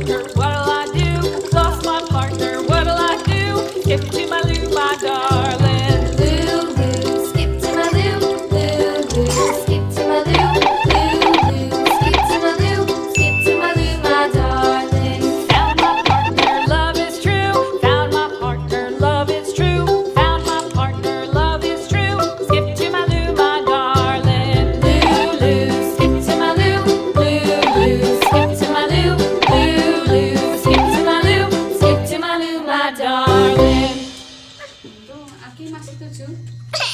partner, what'll I do? Lost my partner, what'll I do? Skip to my Lou, my darling. Lou, Lou, skip to my Lou. Lou, Lou, skip to my Lou. Lou, Lou, skip to my Lou. Skip to my Lou, my darling. Found my partner, love is true. Found my partner, love is true. Found my partner, love is true. Skip to my Lou, my darling. Lou, Lou, skip to my Lou. Lou, Lou, skip to my Lou. Lou, Lou, skip to my Lou. Skip to my Lou, my darling. Tuh, Aki masih 7.